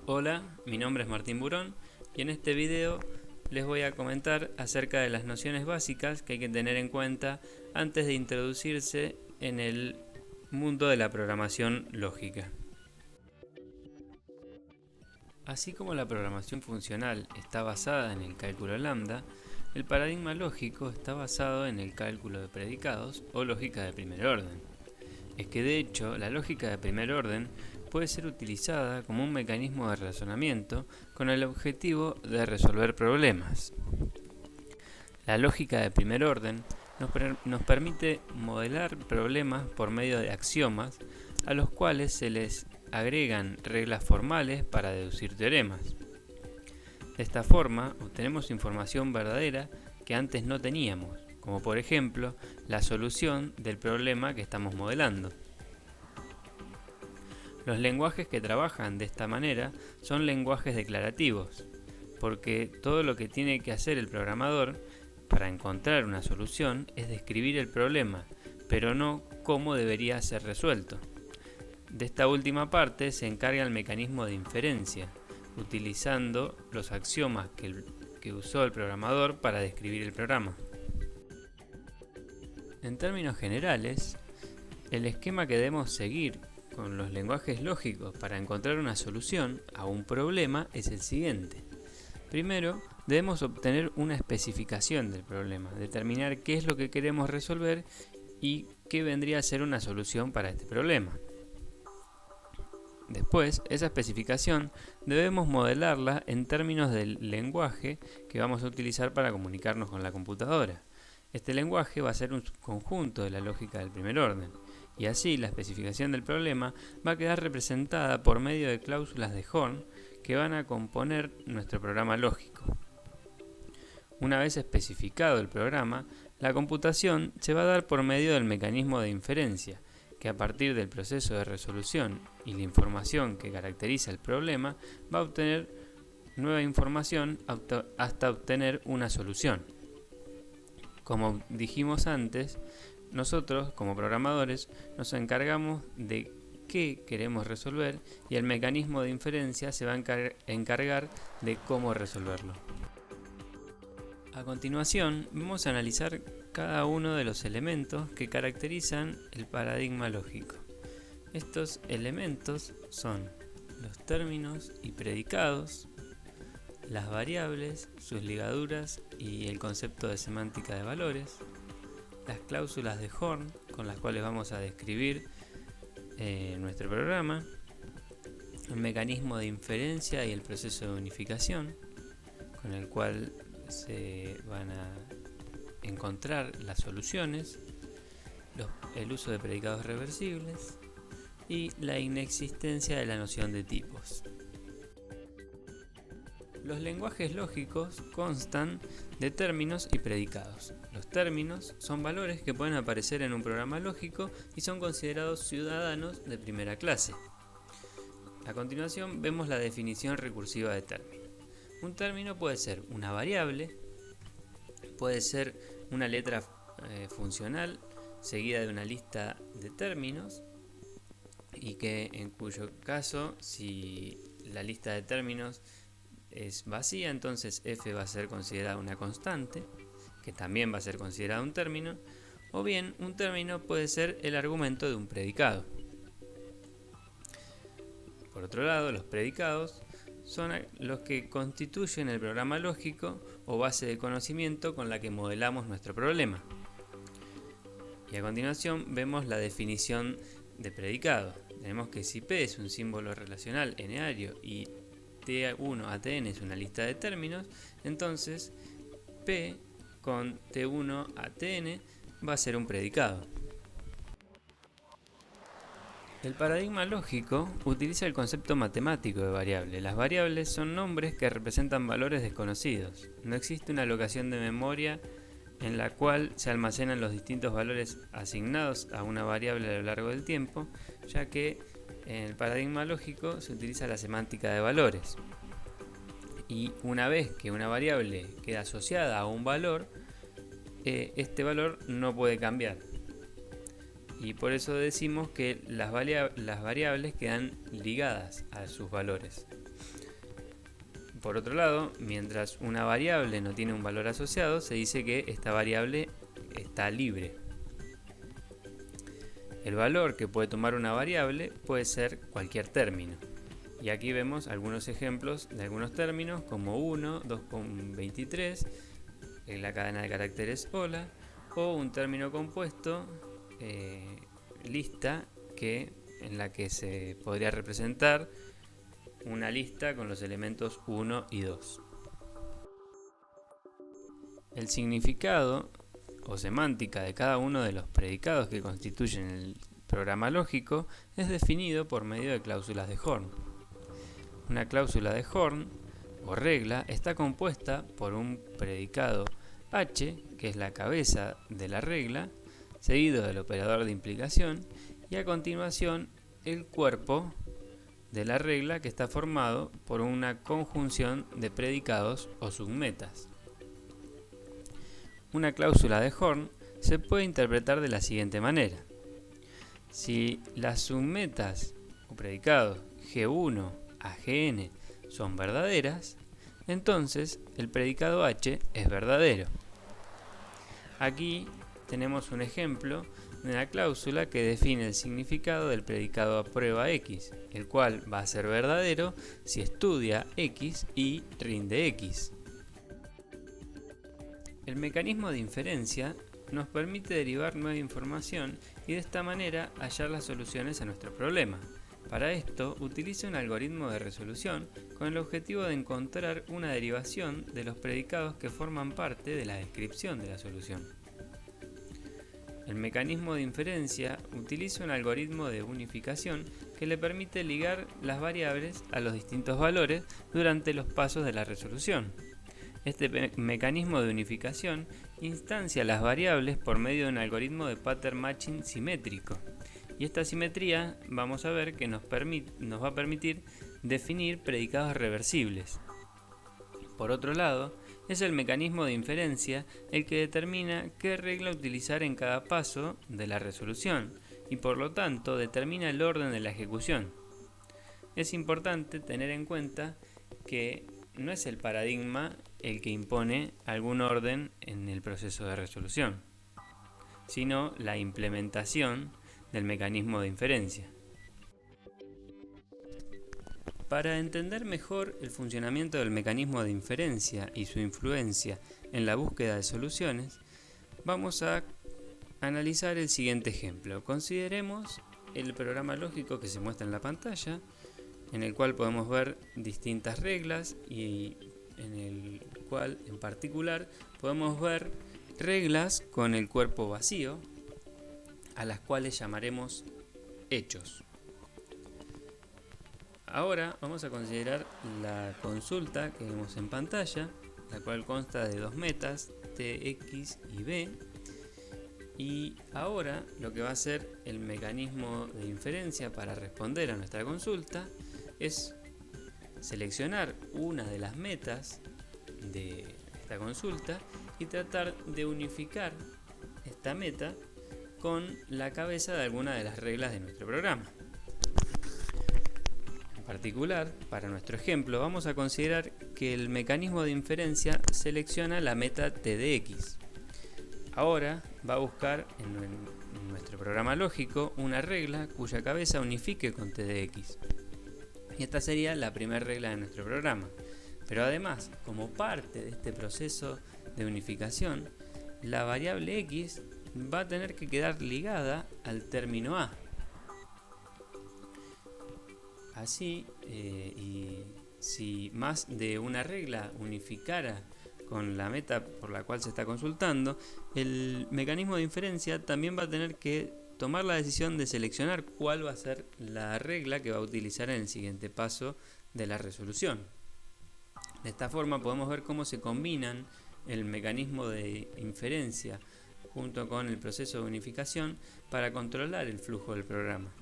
Hola, mi nombre es Martín Burón y en este video les voy a comentar acerca de las nociones básicas que hay que tener en cuenta antes de introducirse en el mundo de la programación lógica. Así como la programación funcional está basada en el cálculo lambda, el paradigma lógico está basado en el cálculo de predicados o lógica de primer orden. Es que de hecho la lógica de primer orden puede ser utilizada como un mecanismo de razonamiento con el objetivo de resolver problemas. La lógica de primer orden nos permite modelar problemas por medio de axiomas a los cuales se les agregan reglas formales para deducir teoremas. De esta forma obtenemos información verdadera que antes no teníamos, como por ejemplo la solución del problema que estamos modelando. Los lenguajes que trabajan de esta manera son lenguajes declarativos, porque todo lo que tiene que hacer el programador para encontrar una solución es describir el problema, pero no cómo debería ser resuelto. De esta última parte se encarga el mecanismo de inferencia, utilizando los axiomas que usó el programador para describir el programa. En términos generales, el esquema que debemos seguir con los lenguajes lógicos para encontrar una solución a un problema es el siguiente. Primero, debemos obtener una especificación del problema, determinar qué es lo que queremos resolver y qué vendría a ser una solución para este problema. Después, esa especificación debemos modelarla en términos del lenguaje que vamos a utilizar para comunicarnos con la computadora. Este lenguaje va a ser un conjunto de la lógica del primer orden, y así la especificación del problema va a quedar representada por medio de cláusulas de Horn que van a componer nuestro programa lógico. Una vez especificado el programa, la computación se va a dar por medio del mecanismo de inferencia, que a partir del proceso de resolución y la información que caracteriza el problema va a obtener nueva información hasta obtener una solución. Como dijimos antes, nosotros como programadores nos encargamos de qué queremos resolver y el mecanismo de inferencia se va a encargar de cómo resolverlo. A continuación, vamos a analizar cada uno de los elementos que caracterizan el paradigma lógico. Estos elementos son los términos y predicados, las variables, sus ligaduras y el concepto de semántica de valores, las cláusulas de Horn con las cuales vamos a describir nuestro programa, el mecanismo de inferencia y el proceso de unificación con el cual se van a encontrar las soluciones, el uso de predicados reversibles y la inexistencia de la noción de tipos. Los lenguajes lógicos constan de términos y predicados. Los términos son valores que pueden aparecer en un programa lógico y son considerados ciudadanos de primera clase. A continuación vemos la definición recursiva de término. Un término puede ser una variable, puede ser una letra funcional seguida de una lista de términos y que en cuyo caso si la lista de términos es vacía, entonces f va a ser considerada una constante, que también va a ser considerada un término, o bien un término puede ser el argumento de un predicado. Por otro lado, los predicados son los que constituyen el programa lógico o base de conocimiento con la que modelamos nuestro problema. Y a continuación vemos la definición de predicado. Tenemos que si P es un símbolo relacional enario y T1 a Tn es una lista de términos, entonces P con T1 a Tn va a ser un predicado. El paradigma lógico utiliza el concepto matemático de variable. Las variables son nombres que representan valores desconocidos. No existe una alocación de memoria en la cual se almacenan los distintos valores asignados a una variable a lo largo del tiempo, ya que en el paradigma lógico se utiliza la semántica de valores. Y una vez que una variable queda asociada a un valor, este valor no puede cambiar. Y por eso decimos que las variables quedan ligadas a sus valores. Por otro lado, mientras una variable no tiene un valor asociado, se dice que esta variable está libre. El valor que puede tomar una variable puede ser cualquier término. Y aquí vemos algunos ejemplos de algunos términos como 1, 2,23, en la cadena de caracteres hola, o un término compuesto, lista, en la que se podría representar una lista con los elementos 1 y 2. El significado o semántica de cada uno de los predicados que constituyen el programa lógico es definido por medio de cláusulas de Horn. Una cláusula de Horn o regla está compuesta por un predicado H, que es la cabeza de la regla, seguido del operador de implicación, y a continuación el cuerpo de la regla, que está formado por una conjunción de predicados o submetas. Una cláusula de Horn se puede interpretar de la siguiente manera. Si las submetas o predicados G1 a Gn son verdaderas, entonces el predicado H es verdadero. Aquí tenemos un ejemplo de una cláusula que define el significado del predicado a prueba X, el cual va a ser verdadero si estudia X y rinde X. El mecanismo de inferencia nos permite derivar nueva información y de esta manera hallar las soluciones a nuestro problema. Para esto, utiliza un algoritmo de resolución con el objetivo de encontrar una derivación de los predicados que forman parte de la descripción de la solución. El mecanismo de inferencia utiliza un algoritmo de unificación que le permite ligar las variables a los distintos valores durante los pasos de la resolución. Este mecanismo de unificación instancia las variables por medio de un algoritmo de pattern matching simétrico. Y esta simetría vamos a ver que nos va a permitir definir predicados reversibles. Por otro lado, es el mecanismo de inferencia el que determina qué regla utilizar en cada paso de la resolución y por lo tanto determina el orden de la ejecución. Es importante tener en cuenta que no es el paradigma el que impone algún orden en el proceso de resolución, sino la implementación del mecanismo de inferencia. Para entender mejor el funcionamiento del mecanismo de inferencia y su influencia en la búsqueda de soluciones, vamos a analizar el siguiente ejemplo. Consideremos el programa lógico que se muestra en la pantalla, en el cual podemos ver distintas reglas y en el cual en particular podemos ver reglas con el cuerpo vacío, a las cuales llamaremos hechos. Ahora vamos a considerar la consulta que vemos en pantalla, la cual consta de dos metas, T, X y B. Y ahora lo que va a hacer el mecanismo de inferencia para responder a nuestra consulta es seleccionar una de las metas de esta consulta y tratar de unificar esta meta con la cabeza de alguna de las reglas de nuestro programa. En particular, para nuestro ejemplo, vamos a considerar que el mecanismo de inferencia selecciona la meta t de x. Ahora va a buscar en nuestro programa lógico una regla cuya cabeza unifique con t de x. Y esta sería la primera regla de nuestro programa. Pero además, como parte de este proceso de unificación, la variable x va a tener que quedar ligada al término a. Así, y si más de una regla unificara con la meta por la cual se está consultando, el mecanismo de inferencia también va a tener que tomar la decisión de seleccionar cuál va a ser la regla que va a utilizar en el siguiente paso de la resolución. De esta forma podemos ver cómo se combinan el mecanismo de inferencia junto con el proceso de unificación para controlar el flujo del programa.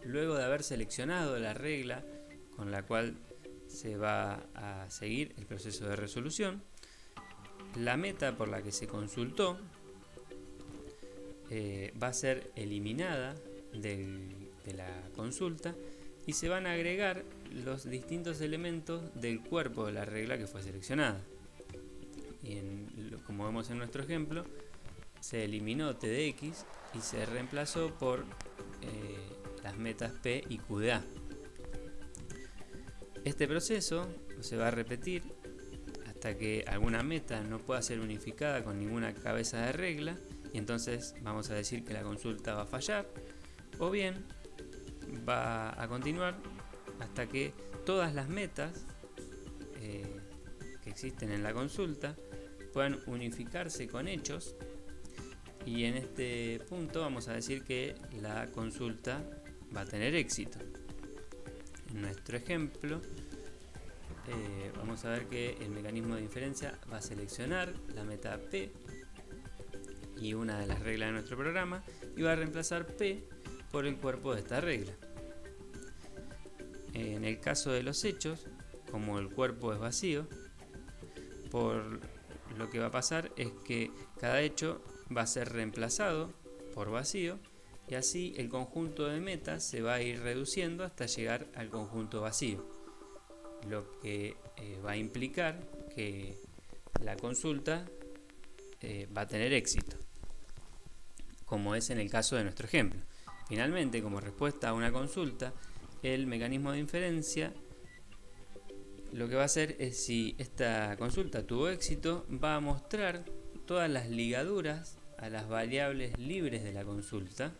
Luego de haber seleccionado la regla con la cual se va a seguir el proceso de resolución, la meta por la que se consultó va a ser eliminada de la consulta y se van a agregar los distintos elementos del cuerpo de la regla que fue seleccionada. Y como vemos en nuestro ejemplo, se eliminó t de x y se reemplazó por las metas p y q de a. Este proceso se va a repetir hasta que alguna meta no pueda ser unificada con ninguna cabeza de regla, y entonces vamos a decir que la consulta va a fallar, o bien va a continuar hasta que todas las metas que existen en la consulta puedan unificarse con hechos, y en este punto vamos a decir que la consulta va a tener éxito. En nuestro ejemplo vamos a ver que el mecanismo de inferencia va a seleccionar la meta P y una de las reglas de nuestro programa y va a reemplazar P por el cuerpo de esta regla. En el caso de los hechos, como el cuerpo es vacío, lo que va a pasar es que cada hecho va a ser reemplazado por vacío, y así el conjunto de metas se va a ir reduciendo hasta llegar al conjunto vacío, lo que va a implicar que la consulta va a tener éxito, como es en el caso de nuestro ejemplo. Finalmente, como respuesta a una consulta, el mecanismo de inferencia lo que va a hacer es, si esta consulta tuvo éxito, va a mostrar todas las ligaduras a las variables libres de la consulta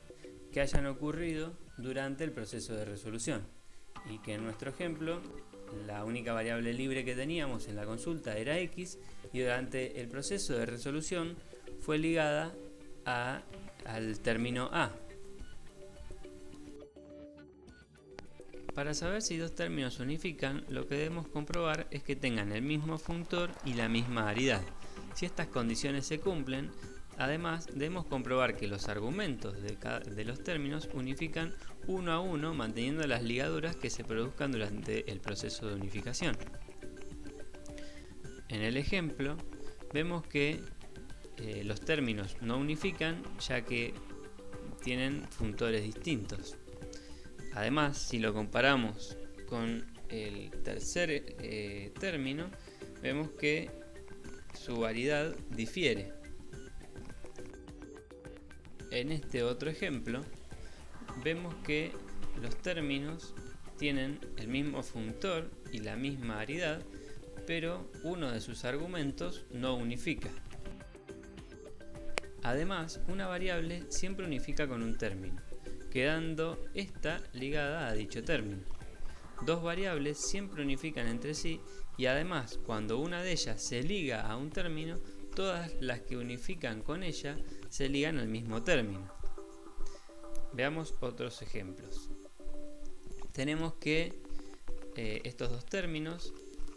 que hayan ocurrido durante el proceso de resolución, y que en nuestro ejemplo la única variable libre que teníamos en la consulta era x, y durante el proceso de resolución fue ligada al término a. Para saber si dos términos se unifican, lo que debemos comprobar es que tengan el mismo functor y la misma aridad. Si estas condiciones se cumplen, además debemos comprobar que los argumentos de los términos unifican uno a uno, manteniendo las ligaduras que se produzcan durante el proceso de unificación. En el ejemplo vemos que los términos no unifican, ya que tienen functores distintos. Además, si lo comparamos con el tercer término, vemos que su variedad difiere. En este otro ejemplo, vemos que los términos tienen el mismo functor y la misma aridad, pero uno de sus argumentos no unifica. Además, una variable siempre unifica con un término, quedando esta ligada a dicho término. Dos variables siempre unifican entre sí, y además, cuando una de ellas se liga a un término, todas las que unifican con ella se ligan al mismo término. Veamos otros ejemplos. Tenemos que estos dos términos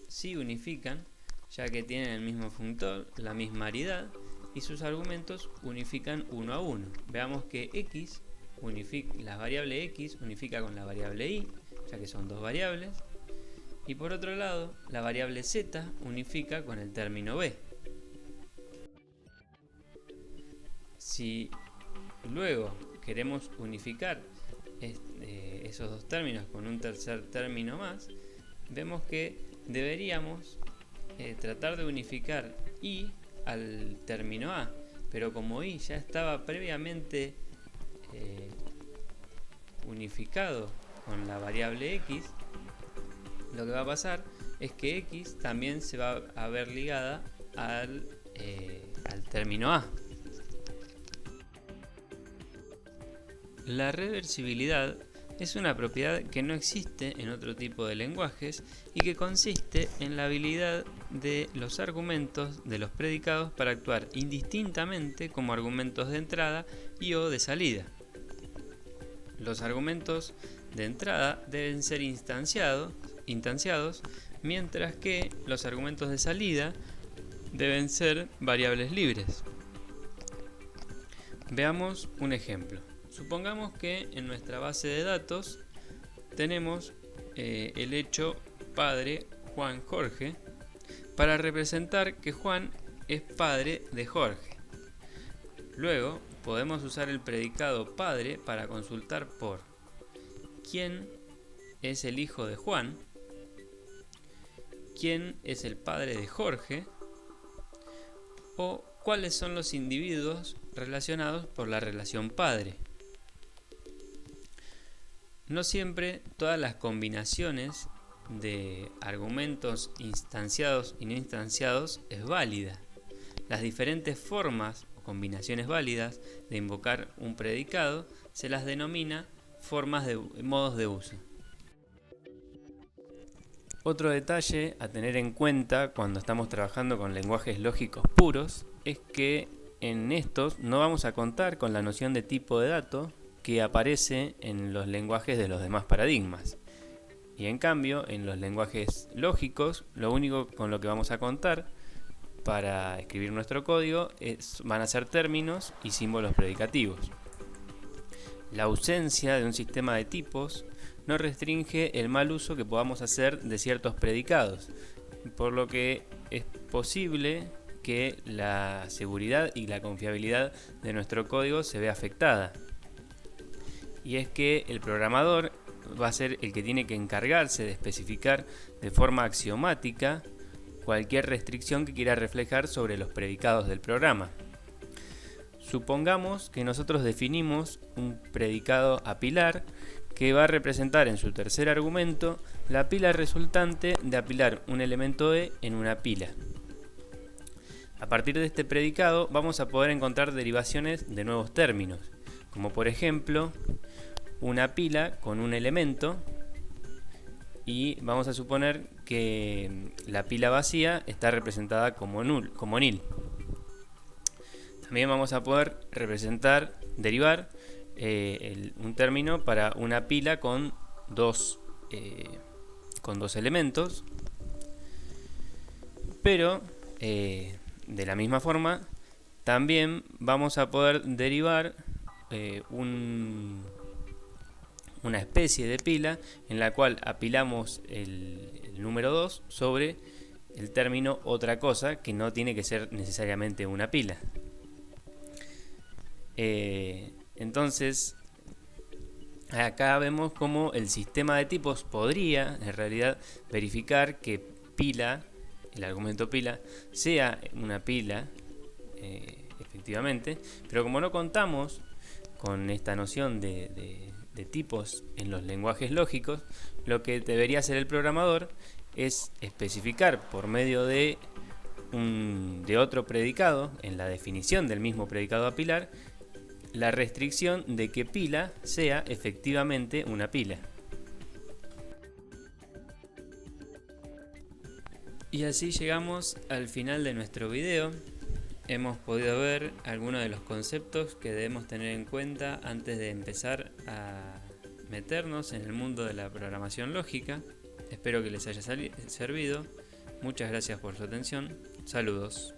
sí unifican, ya que tienen el mismo functor, la misma aridad, y sus argumentos unifican uno a uno. Veamos que x la variable x unifica con la variable y, ya que son dos variables, y por otro lado la variable z unifica con el término b. Si luego queremos unificar esos dos términos con un tercer término más, vemos que deberíamos tratar de unificar y al término a, pero como y ya estaba previamente unificado con la variable x, lo que va a pasar es que x también se va a ver ligada al término a. La reversibilidad es una propiedad que no existe en otro tipo de lenguajes y que consiste en la habilidad de los argumentos de los predicados para actuar indistintamente como argumentos de entrada y o de salida. Los argumentos de entrada deben ser instanciados, mientras que los argumentos de salida deben ser variables libres. Veamos un ejemplo. Supongamos que en nuestra base de datos tenemos el hecho padre Juan Jorge para representar que Juan es padre de Jorge. Luego podemos usar el predicado padre para consultar por quién es el hijo de Juan, quién es el padre de Jorge, o cuáles son los individuos relacionados por la relación padre. No siempre todas las combinaciones de argumentos instanciados y no instanciados es válida. Las diferentes formas o combinaciones válidas de invocar un predicado se las denomina modos de uso. Otro detalle a tener en cuenta cuando estamos trabajando con lenguajes lógicos puros es que en estos no vamos a contar con la noción de tipo de dato que aparece en los lenguajes de los demás paradigmas. Y en cambio, en los lenguajes lógicos, lo único con lo que vamos a contar para escribir nuestro código van a ser términos y símbolos predicativos. La ausencia de un sistema de tipos no restringe el mal uso que podamos hacer de ciertos predicados, por lo que es posible que la seguridad y la confiabilidad de nuestro código se vea afectada. Y es que el programador va a ser el que tiene que encargarse de especificar de forma axiomática cualquier restricción que quiera reflejar sobre los predicados del programa. Supongamos que nosotros definimos un predicado apilar que va a representar en su tercer argumento la pila resultante de apilar un elemento E en una pila. A partir de este predicado vamos a poder encontrar derivaciones de nuevos términos, como por ejemplo una pila con un elemento, y vamos a suponer que la pila vacía está representada como nil. También vamos a poder derivar un término para una pila con dos elementos, pero de la misma forma también vamos a poder derivar una especie de pila en la cual apilamos el número 2 sobre el término otra cosa, que no tiene que ser necesariamente una pila. Entonces, acá vemos cómo el sistema de tipos podría, en realidad, verificar que pila, el argumento pila, sea una pila, efectivamente, pero como no contamos con esta noción de tipos en los lenguajes lógicos, lo que debería hacer el programador es especificar por medio de otro predicado, en la definición del mismo predicado apilar, la restricción de que pila sea efectivamente una pila. Y así llegamos al final de nuestro video. Hemos podido ver algunos de los conceptos que debemos tener en cuenta antes de empezar a meternos en el mundo de la programación lógica. Espero que les haya servido. Muchas gracias por su atención. Saludos.